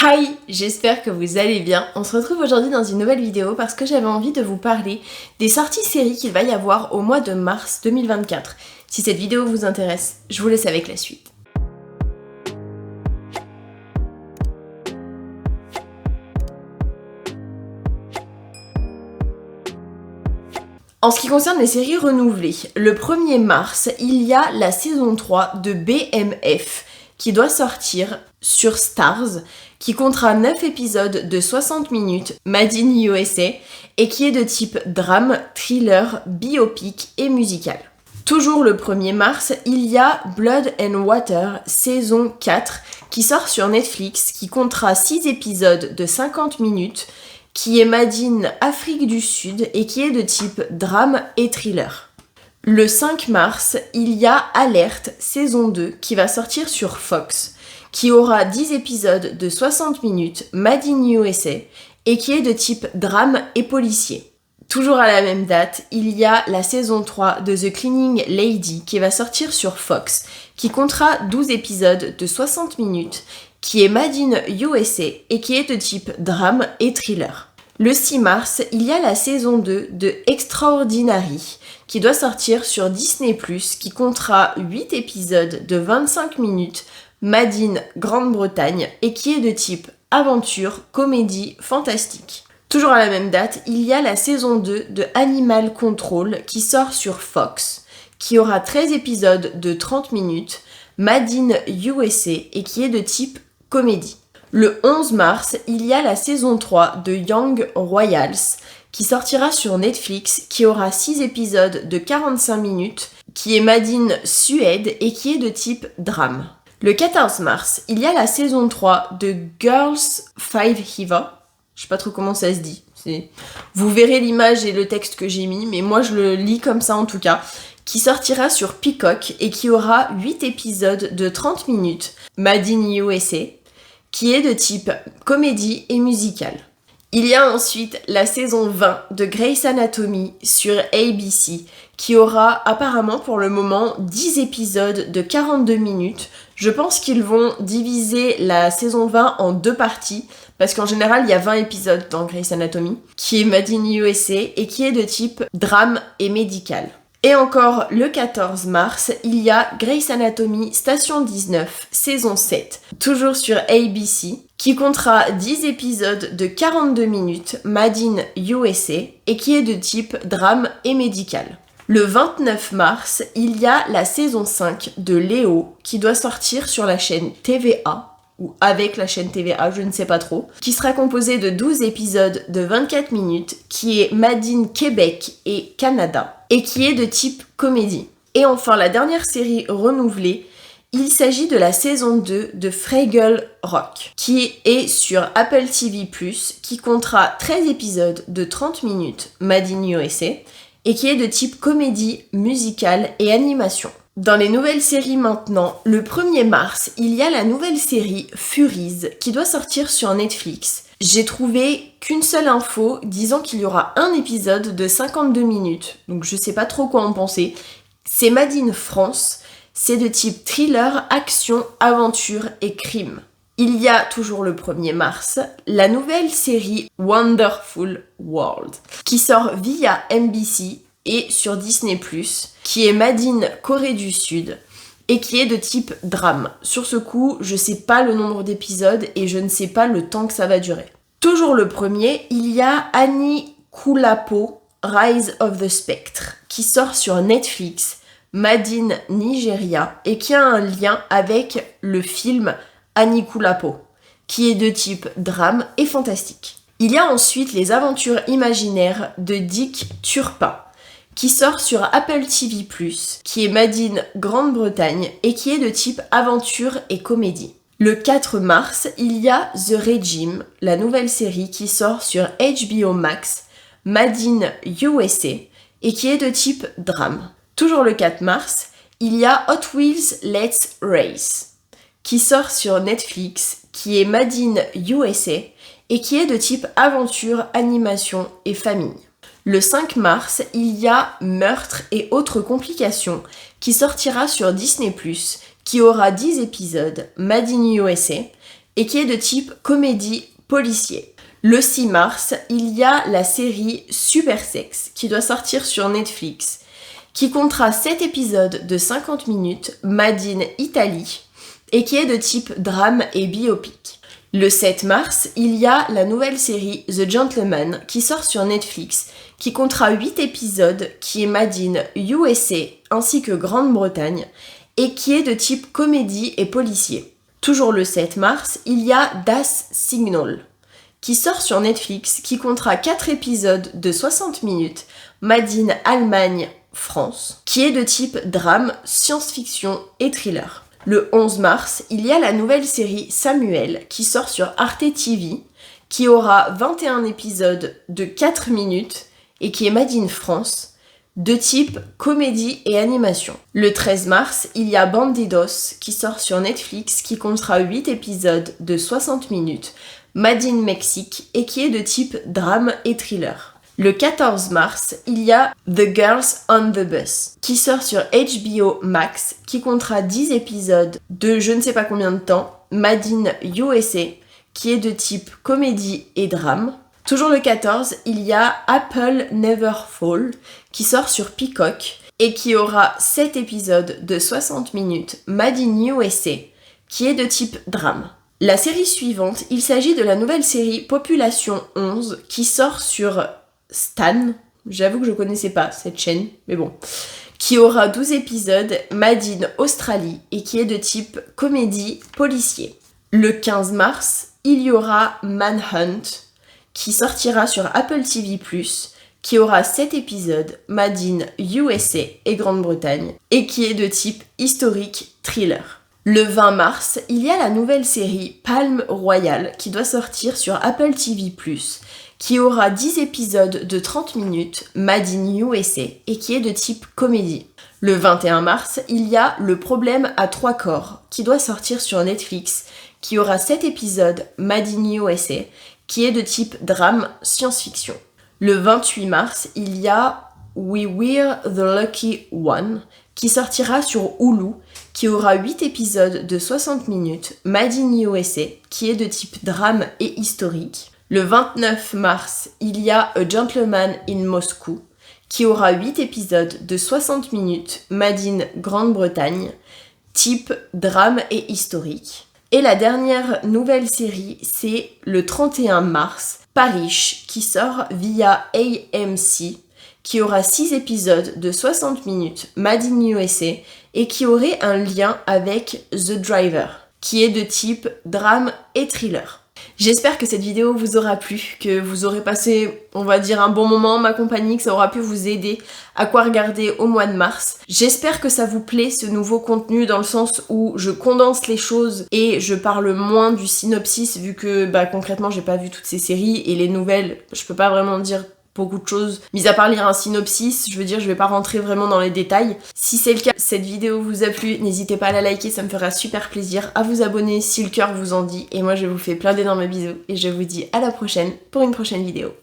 Hi, j'espère que vous allez bien. On se retrouve aujourd'hui dans une nouvelle vidéo parce que j'avais envie de vous parler des sorties séries qu'il va y avoir au mois de mars 2024. Si cette vidéo vous intéresse, je vous laisse avec la suite. En ce qui concerne les séries renouvelées, le 1er mars, il y a la saison 3 de BMF qui doit sortir sur Starz, qui comptera 9 épisodes de 60 minutes made in USA et qui est de type drame, thriller, biopic et musical. Toujours le 1er mars, il y a Blood and Water saison 4 qui sort sur Netflix, qui comptera 6 épisodes de 50 minutes, qui est made in Afrique du Sud et qui est de type drame et thriller. Le 5 mars, il y a Alerte saison 2 qui va sortir sur Fox, qui aura 10 épisodes de 60 minutes made in USA et qui est de type drame et policier. Toujours à la même date, il y a la saison 3 de The Cleaning Lady qui va sortir sur Fox, qui comptera 12 épisodes de 60 minutes, qui est made in USA et qui est de type drame et thriller. Le 6 mars, il y a la saison 2 de Extraordinary qui doit sortir sur Disney+, qui comptera 8 épisodes de 25 minutes made in Grande-Bretagne et qui est de type aventure, comédie, fantastique. Toujours à la même date, il y a la saison 2 de Animal Control qui sort sur Fox, qui aura 13 épisodes de 30 minutes made in USA et qui est de type comédie. Le 11 mars, il y a la saison 3 de Young Royals qui sortira sur Netflix, qui aura 6 épisodes de 45 minutes, qui est made in Suède et qui est de type drame. Le 14 mars, il y a la saison 3 de Girls 5 Eva. Je sais pas trop comment ça se dit. Vous verrez l'image et le texte que j'ai mis, mais moi je le lis comme ça en tout cas. Qui sortira sur Peacock et qui aura 8 épisodes de 30 minutes, made in USA, qui est de type comédie et musical. Il y a ensuite la saison 20 de Grey's Anatomy sur ABC, qui aura apparemment pour le moment 10 épisodes de 42 minutes. Je pense qu'ils vont diviser la saison 20 en 2 parties, parce qu'en général il y a 20 épisodes dans Grey's Anatomy, qui est made in USA et qui est de type drame et médical. Et encore le 14 mars, il y a Grey's Anatomy Station 19, saison 7, toujours sur ABC, qui comptera 10 épisodes de 42 minutes, made in USA, et qui est de type drame et médical. Le 29 mars, il y a la saison 5 de Léo, qui doit sortir sur la chaîne TVA, ou avec la chaîne TVA, je ne sais pas trop, qui sera composée de 12 épisodes de 24 minutes, qui est made in Québec et Canada, et qui est de type comédie. Et enfin, la dernière série renouvelée, il s'agit de la saison 2 de Fraggle Rock, qui est sur Apple TV+, qui comptera 13 épisodes de 30 minutes, made in USA, et qui est de type comédie, musicale et animation. Dans les nouvelles séries maintenant, le 1er mars, il y a la nouvelle série Furies qui doit sortir sur Netflix. J'ai trouvé qu'une seule info disant qu'il y aura un épisode de 52 minutes, donc je sais pas trop quoi en penser. C'est made in France, c'est de type thriller, action, aventure et crime. Il y a toujours le 1er mars, la nouvelle série Wonderful World qui sort via NBC et sur Disney+, qui est made in Corée du Sud et qui est de type drame. Sur ce coup, je sais pas le nombre d'épisodes et je ne sais pas le temps que ça va durer. Toujours le 1er, il y a Anikulapo Rise of the Spectre qui sort sur Netflix, made in Nigeria et qui a un lien avec le film Anikulapo, qui est de type drame et fantastique. Il y a ensuite Les Aventures imaginaires de Dick Turpin, qui sort sur Apple TV+, qui est made in Grande-Bretagne et qui est de type aventure et comédie. Le 4 mars, il y a The Regime, la nouvelle série qui sort sur HBO Max, made in USA et qui est de type drame. Toujours le 4 mars, il y a Hot Wheels Let's Race, qui sort sur Netflix, qui est made in USA et qui est de type aventure, animation et famille. Le 5 mars, il y a Meurtre et autres complications qui sortira sur Disney+, qui aura 10 épisodes made in USA et qui est de type comédie policier. Le 6 mars, il y a la série Super Sex qui doit sortir sur Netflix, qui comptera 7 épisodes de 50 minutes, made in Italie, et qui est de type drame et biopic. Le 7 mars, il y a la nouvelle série The Gentleman qui sort sur Netflix, qui comptera 8 épisodes, qui est made in USA ainsi que Grande-Bretagne, et qui est de type comédie et policier. Toujours le 7 mars, il y a Das Signal, qui sort sur Netflix, qui comptera 4 épisodes de 60 minutes, made in Allemagne, France, qui est de type drame, science-fiction et thriller. Le 11 mars, il y a la nouvelle série Samuel qui sort sur Arte TV, qui aura 21 épisodes de 4 minutes et qui est made in France, de type comédie et animation. Le 13 mars, il y a Bandidos qui sort sur Netflix, qui comptera 8 épisodes de 60 minutes, made in Mexique et qui est de type drame et thriller. Le 14 mars, il y a The Girls on the Bus, qui sort sur HBO Max, qui comptera 10 épisodes de je ne sais pas combien de temps, made in USA, qui est de type comédie et drame. Toujours le 14, il y a Apple Never Fall, qui sort sur Peacock, et qui aura 7 épisodes de 60 minutes, made in USA, qui est de type drame. La série suivante, il s'agit de la nouvelle série Population 11, qui sort sur Stan, j'avoue que je connaissais pas cette chaîne, mais bon, qui aura 12 épisodes, made in Australie, et qui est de type comédie policier. Le 15 mars, il y aura Manhunt, qui sortira sur Apple TV+, qui aura 7 épisodes, made in USA et Grande-Bretagne, et qui est de type historique thriller. Le 20 mars, il y a la nouvelle série Palm Royal, qui doit sortir sur Apple TV+, qui aura 10 épisodes de 30 minutes, made in USA, et qui est de type comédie. Le 21 mars, il y a Le problème à 3 corps, qui doit sortir sur Netflix, qui aura 7 épisodes, made in USA, qui est de type drame science-fiction. Le 28 mars, il y a We Were the Lucky One, qui sortira sur Hulu, qui aura 8 épisodes de 60 minutes, made in USA, qui est de type drame et historique. Le 29 mars, il y a A Gentleman in Moscow, qui aura 8 épisodes de 60 minutes, made in Grande-Bretagne, type drame et historique. Et la dernière nouvelle série, c'est le 31 mars, Paris, qui sort via AMC, qui aura 6 épisodes de 60 minutes, made in USA, et qui aurait un lien avec The Driver, qui est de type drame et thriller. J'espère que cette vidéo vous aura plu, que vous aurez passé, on va dire, un bon moment en ma compagnie, que ça aura pu vous aider à quoi regarder au mois de mars. J'espère que ça vous plaît, ce nouveau contenu, dans le sens où je condense les choses et je parle moins du synopsis, vu que concrètement j'ai pas vu toutes ces séries et les nouvelles, je peux pas vraiment dire beaucoup de choses, mis à part lire un synopsis, je vais pas rentrer vraiment dans les détails. Si c'est le cas, cette vidéo vous a plu, n'hésitez pas à la liker, ça me fera super plaisir, à vous abonner si le cœur vous en dit, et moi je vous fais plein d'énormes bisous, et je vous dis à la prochaine pour une prochaine vidéo.